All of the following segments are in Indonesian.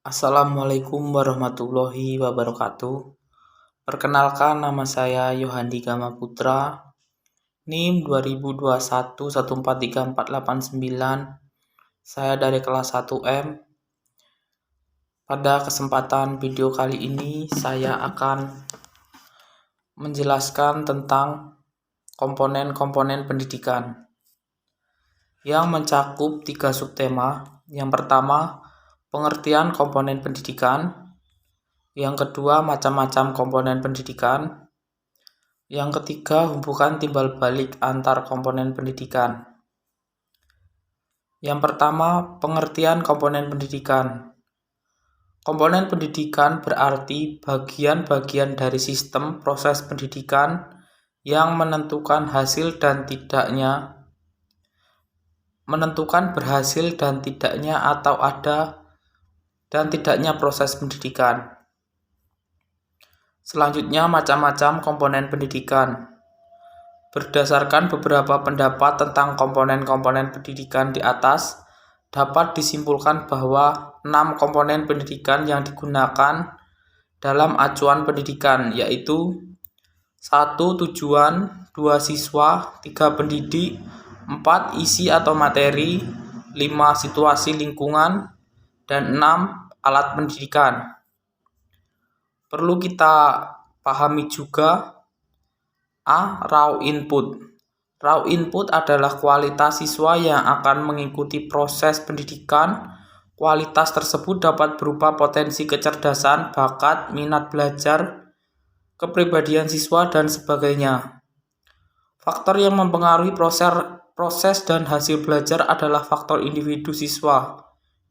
Assalamualaikum warahmatullahi wabarakatuh. Perkenalkan, nama saya Yohandi Gama Putra, NIM 2021143489. Saya dari kelas 1M. Pada kesempatan video kali ini saya akan menjelaskan tentang komponen-komponen pendidikan yang mencakup 3 subtema. Yang pertama, pengertian komponen pendidikan. Yang kedua, macam-macam komponen pendidikan. Yang ketiga, hubungan timbal balik antar komponen pendidikan. Yang pertama, pengertian komponen pendidikan. Komponen pendidikan berarti bagian-bagian dari sistem proses pendidikan yang menentukan berhasil dan tidaknya atau ada dan tidaknya proses pendidikan. Selanjutnya, macam-macam komponen pendidikan. Berdasarkan beberapa pendapat tentang komponen-komponen pendidikan di atas, dapat disimpulkan bahwa 6 komponen pendidikan yang digunakan dalam acuan pendidikan, yaitu 1. Tujuan, 2. Siswa, 3. Pendidik, 4. Isi atau materi, 5. Situasi lingkungan, dan 6. Alat pendidikan. Perlu kita pahami juga raw input. Raw input adalah kualitas siswa yang akan mengikuti proses pendidikan. Kualitas tersebut dapat berupa potensi kecerdasan, bakat, minat belajar, kepribadian siswa, dan sebagainya. Faktor yang mempengaruhi proses dan hasil belajar adalah faktor individu siswa.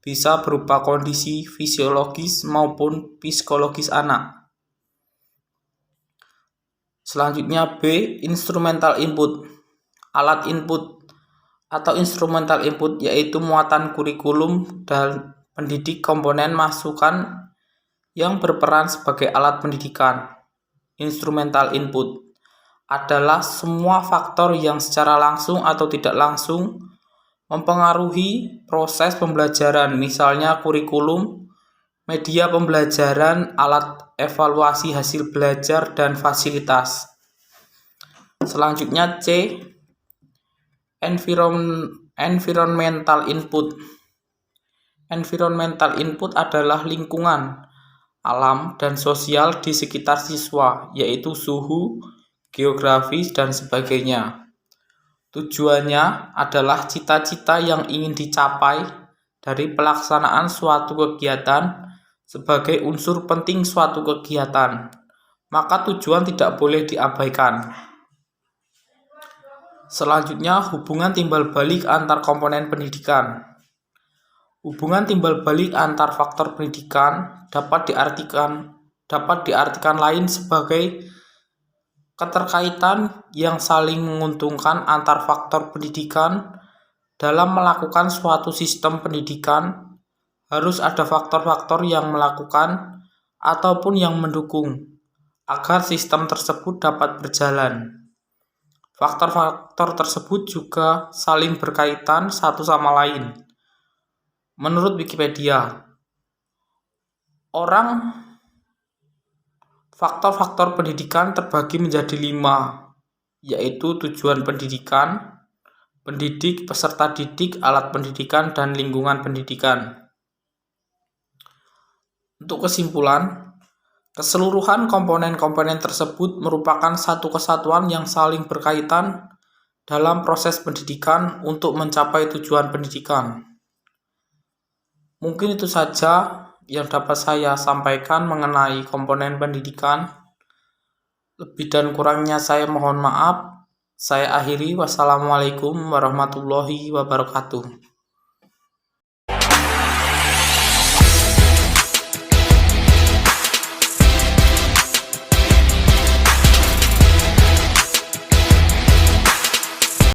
Bisa berupa kondisi fisiologis maupun psikologis anak. Selanjutnya B. Instrumental input. Alat input atau instrumental input yaitu muatan kurikulum dan pendidik komponen masukan yang berperan sebagai alat pendidikan. Instrumental input adalah semua faktor yang secara langsung atau tidak langsung mempengaruhi proses pembelajaran, misalnya kurikulum, media pembelajaran, alat evaluasi hasil belajar, dan fasilitas. Selanjutnya C. Environmental input. Environmental input adalah lingkungan, alam, dan sosial di sekitar siswa, yaitu suhu, geografis, dan sebagainya. Tujuannya adalah cita-cita yang ingin dicapai dari pelaksanaan suatu kegiatan sebagai unsur penting suatu kegiatan, maka tujuan tidak boleh diabaikan. Selanjutnya, hubungan timbal balik antar komponen pendidikan. Hubungan timbal balik antar faktor pendidikan dapat diartikan lain sebagai keterkaitan yang saling menguntungkan antar faktor pendidikan. Dalam melakukan suatu sistem pendidikan, harus ada faktor-faktor yang melakukan ataupun yang mendukung agar sistem tersebut dapat berjalan. Faktor-faktor tersebut juga saling berkaitan satu sama lain. Menurut Wikipedia, faktor-faktor pendidikan terbagi menjadi 5, yaitu tujuan pendidikan, pendidik, peserta didik, alat pendidikan, dan lingkungan pendidikan. Untuk kesimpulan, keseluruhan komponen-komponen tersebut merupakan satu kesatuan yang saling berkaitan dalam proses pendidikan untuk mencapai tujuan pendidikan. Mungkin itu saja yang dapat saya sampaikan mengenai komponen pendidikan. Lebih dan kurangnya saya mohon maaf. Saya akhiri. Wassalamualaikum warahmatullahi wabarakatuh.